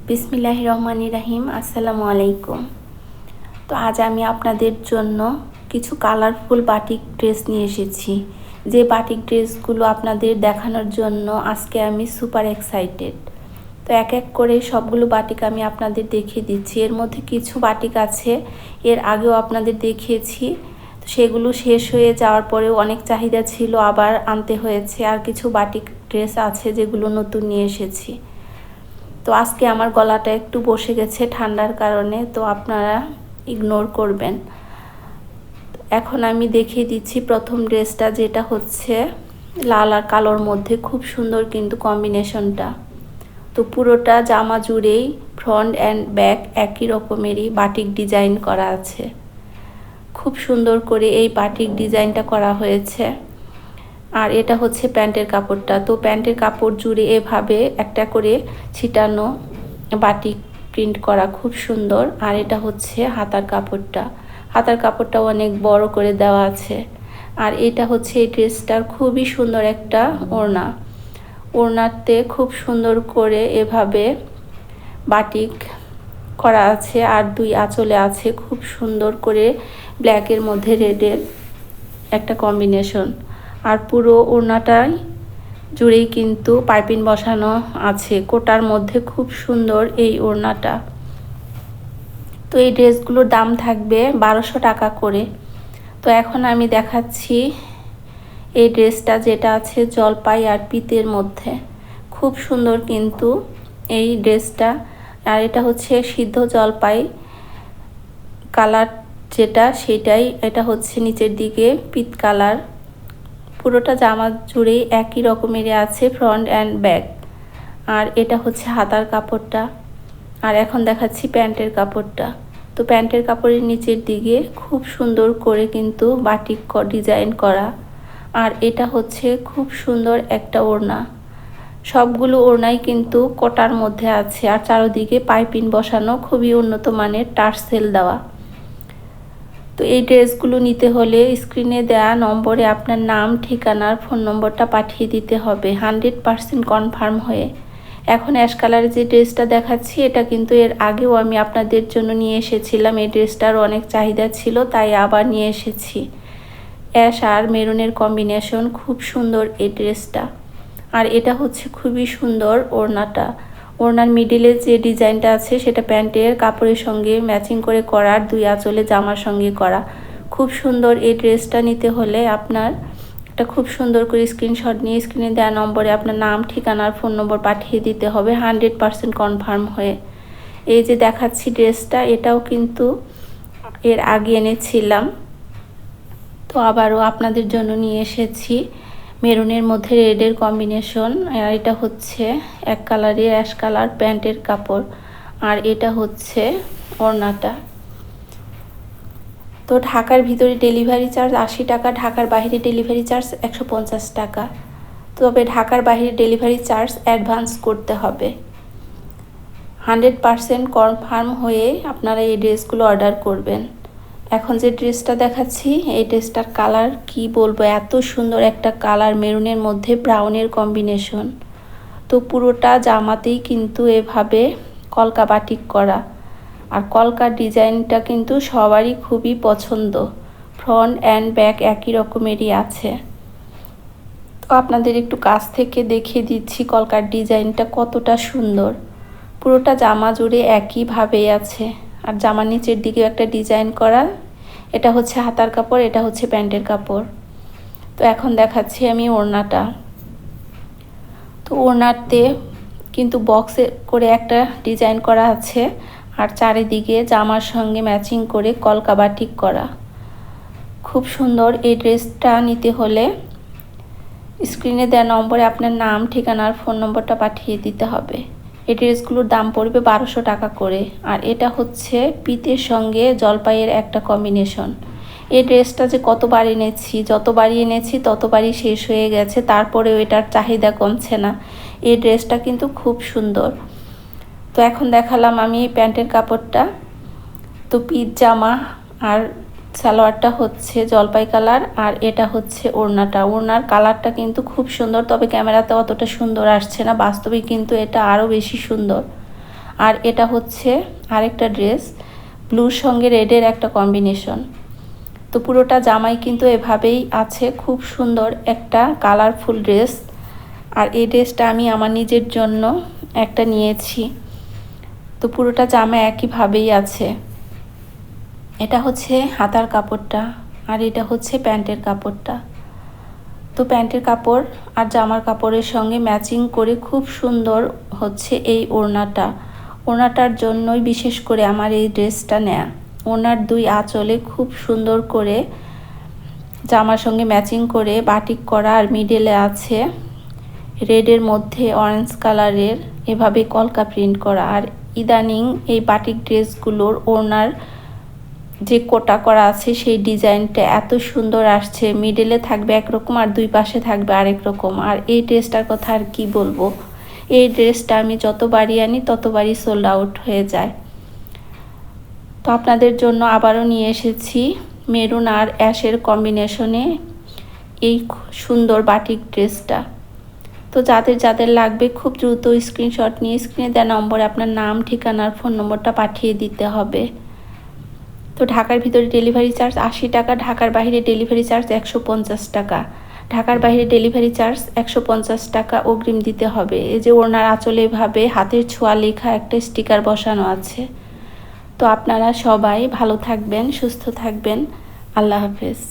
বিসমিল্লাহির রহমানির রহিম। আসসালামু আলাইকুম। তো আজ আমি আপনাদের জন্য কিছু কালারফুল বাটিক ড্রেস নিয়ে এসেছি। যে বাটিক ড্রেসগুলো আপনাদের দেখানোর জন্য আজকে আমি সুপার এক্সাইটেড। তো এক এক করে সবগুলো বাটিক আমি আপনাদের দেখিয়ে দিচ্ছি। এর মধ্যে কিছু বাটিক আছে এর আগেও আপনাদের দেখিয়েছি, তো সেগুলো শেষ হয়ে যাওয়ার পরেও অনেক চাহিদা ছিল, আবার আনতে হয়েছে। আর কিছু বাটিক ড্রেস আছে যেগুলো নতুন নিয়ে এসেছি। তো আজকে আমার গলাটা একটু বসে গেছে ঠান্ডার কারণে, তো আপনারা ইগনোর করবেন। এখন আমি দেখিয়ে দিচ্ছি প্রথম ড্রেসটা, যেটা হচ্ছে লাল আর কালোর মধ্যে। খুব সুন্দর কিন্তু কম্বিনেশনটা। তো পুরোটা জামা জুড়েই ফ্রন্ট অ্যান্ড ব্যাক একই রকমেরই বাটিক ডিজাইন করা আছে। খুব সুন্দর করে এই বাটিক ডিজাইনটা করা হয়েছে। আর এটা হচ্ছে প্যান্টের কাপড়টা। তো প্যান্টের কাপড় জুড়ে এভাবে একটা করে ছিটানো বাটিক প্রিন্ট করা, খুব সুন্দর। আর এটা হচ্ছে হাতার কাপড়টা। হাতার কাপড়টা অনেক বড় করে দেওয়া আছে। আর এটা হচ্ছে এই ড্রেসটার খুবই সুন্দর একটা ওড়না। ওড়নাতে খুব সুন্দর করে এভাবে বাটিক করা আছে। আর দুই আঁচলে আছে খুব সুন্দর করে ব্ল্যাকের মধ্যে রেডের একটা কম্বিনেশন। আর পুরো ওড়নাটাই জুড়েই কিন্তু পাইপিং বসানো আছে কোটার মধ্যে। খুব সুন্দর এই ওড়নাটা। তো এই ড্রেসগুলোর দাম থাকবে 1200 টাকা করে। তো এখন আমি দেখাচ্ছি এই ড্রেসটা, যেটা আছে জলপাই আর পিতের মধ্যে। খুব সুন্দর কিন্তু এই ড্রেসটা। আর এটা হচ্ছে সিদ্ধ জলপাই কালার যেটা, সেটাই। এটা হচ্ছে নিচের দিকে পিত কালার। পুরোটা জামা জুড়েই একই রকমেরই আছে ফ্রন্ট অ্যান্ড ব্যাক। আর এটা হচ্ছে হাতার কাপড়টা। আর এখন দেখাচ্ছি প্যান্টের কাপড়টা। তো প্যান্টের কাপড়ের নিচের দিকে খুব সুন্দর করে কিন্তু বাটিক ডিজাইন করা। আর এটা হচ্ছে খুব সুন্দর একটা ওড়না। সবগুলো ওড়নাই কিন্তু কোটার মধ্যে আছে। আর চারদিকে পাইপিং বসানো, খুবই উন্নত মানের টার্সেল দেওয়া। তো এই ড্রেসগুলো নিতে হলে স্ক্রিনে দেওয়া নম্বরে আপনার নাম, ঠিকানার ফোন নম্বরটা পাঠিয়ে দিতে হবে 100% কনফার্ম হয়ে। এখন অ্যাশ কালারের যে ড্রেসটা দেখাচ্ছি, এটা কিন্তু এর আগেও আমি আপনাদের জন্য নিয়ে এসেছিলাম। এই ড্রেসটার অনেক চাহিদা ছিল, তাই আবার নিয়ে এসেছি। অ্যাশ আর মেরুনের কম্বিনেশন, খুব সুন্দর এই ড্রেসটা। আর এটা হচ্ছে খুবই সুন্দর ওড়নাটা। ওড়নার মিডিলে যে ডিজাইনটা আছে সেটা প্যান্টের কাপড়ের সঙ্গে ম্যাচিং করে করা, আর দুই আঁচলে জামার সঙ্গে করা। খুব সুন্দর এই ড্রেসটা নিতে হলে আপনার একটা খুব সুন্দর করে স্ক্রিনশট নিয়ে স্ক্রিনে দেওয়া নম্বরে আপনার নাম, ঠিকানার ফোন নম্বর পাঠিয়ে দিতে হবে 100% কনফার্ম হয়ে। এই যে দেখাচ্ছি ড্রেসটা, এটাও কিন্তু এর আগে এনেছিলাম, তো আবারও আপনাদের জন্য নিয়ে এসেছি। মেরুনের মধ্যে রেডের কম্বিনেশন। আর এটা হচ্ছে এক কালারের অ্যাশ কালার প্যান্টের কাপড়। আর এটা হচ্ছে ওড়নাটা। তো ঢাকার ভিতরে ডেলিভারি চার্জ 80 টাকা, ঢাকার বাইরে ডেলিভারি চার্জ 150 টাকা। তবে ঢাকার বাইরে ডেলিভারি চার্জ অ্যাডভান্স করতে হবে। 100% কনফার্ম হয়ে আপনারা এই ড্রেসগুলো অর্ডার করবেন। এখন যে ড্রেসটা দেখাচ্ছি, এই ড্রেসটার কালার কি বলবো, এত সুন্দর একটা কালার, মেরুনের মধ্যে ব্রাউনের কম্বিনেশন। তো পুরোটা জামাতেই কিন্তু এভাবে কলকা বাটিক করা। আর কলকার ডিজাইনটা কিন্তু সবারই খুবই পছন্দ। ফ্রন্ট অ্যান্ড ব্যাক একই রকমেরই আছে। তো আপনাদের একটু কাছ থেকে দেখিয়ে দিচ্ছি কলকার ডিজাইনটা কতটা সুন্দর। পুরোটা জামা জুড়ে একইভাবেই আছে। আর জামার নিচের দিকেও একটা ডিজাইন করা। এটা হচ্ছে হাতার কাপড়, এটা হচ্ছে প্যান্টের কাপড়। তো এখন দেখাচ্ছি আমি ওড়নাটা। তো ওড়নাতে কিন্তু বক্সে করে একটা ডিজাইন করা আছে। আর চারিদিকে জামার সঙ্গে ম্যাচিং করে কলকা বাটিক করা। খুব সুন্দর এই ড্রেসটা নিতে হলে স্ক্রিনে দেওয়া নম্বরে আপনার নাম, ঠিকানার ফোন নম্বরটা পাঠিয়ে দিতে হবে। এই ড্রেসগুলোর দাম পড়বে 1200 টাকা করে। আর এটা হচ্ছে পিতের সঙ্গে জলপাইয়ের একটা কম্বিনেশন। এই ড্রেসটা যে কতবার এনেছি, যতবারই এনেছি ততবারই শেষ হয়ে গেছে, তারপরেও এটার চাহিদা কমছে না। এই ড্রেসটা কিন্তু খুব সুন্দর। তো এখন দেখালাম আমি প্যান্টের কাপড়টা। তো পিত জামা আর সালোয়ারটা হচ্ছে জলপাই কালার। আর এটা হচ্ছে ওড়নাটা। ওড়নার কালারটা কিন্তু খুব সুন্দর, তবে ক্যামেরাতে অতটা সুন্দর আসছে না, বাস্তবে কিন্তু এটা আরও বেশি সুন্দর। আর এটা হচ্ছে আরেকটা ড্রেস, ব্লুর সঙ্গে রেডের একটা কম্বিনেশন। তো পুরোটা জামাই কিন্তু এভাবেই আছে, খুব সুন্দর একটা কালারফুল ড্রেস। আর এই ড্রেসটা আমি আমার নিজের জন্য একটা নিয়েছি। তো পুরোটা জামা একইভাবেই আছে। এটা হচ্ছে হাতার কাপড়টা, আর এটা হচ্ছে প্যান্টের কাপড়টা। তো প্যান্টের কাপড় আর জামার কাপড়ের সঙ্গে ম্যাচিং করে খুব সুন্দর হচ্ছে এই ওড়নাটার জন্যই বিশেষ করে আমার এই ড্রেসটা নেয়া। ওড়নার দুই আঁচলে খুব সুন্দর করে জামার সঙ্গে ম্যাচিং করে বাটিক করা, আর মিডলে আছে রেডের মধ্যে অরেঞ্জ কালারের এভাবে কলকা প্রিন্ট করা। আর ইদানিং এই বাটিক ড্রেসগুলোর ওড়নার যে কোটা করা আছে সেই ডিজাইনটা এত সুন্দর আসছে, মিডলে থাকবে একরকম আর দুই পাশে থাকবে আরেক রকম। আর এই ড্রেসটার কথা আর কি বলবো, এই ড্রেসটা আমি যতবারই আনি ততবারই সোল্ড আউট হয়ে যায়। তো আপনাদের জন্য আবারও নিয়ে এসেছি মেরুন আর অ্যাশের কম্বিনেশনে এই সুন্দর বাটিক ড্রেসটা। তো যাদের যাদের লাগবে খুব দ্রুত স্ক্রিনশট নিয়ে স্ক্রিনে দেওয়া নম্বরে আপনার নাম, ঠিকানার ফোন নম্বরটা পাঠিয়ে দিতে হবে। তো ঢাকার ভিতরে ডেলিভারি চার্জ 80 টাকা, ঢাকার বাইরে ডেলিভারি চার্জ 150 টাকা। ঢাকার বাইরে ডেলিভারি চার্জ 150 টাকা অগ্রিম দিতে হবে। এই যে ওড়নার আঁচলে এভাবে হাতের ছোঁয়া লেখা একটা স্টিকার বসানো আছে। তো আপনারা সবাই ভালো থাকবেন, সুস্থ থাকবেন। আল্লাহ হাফেজ।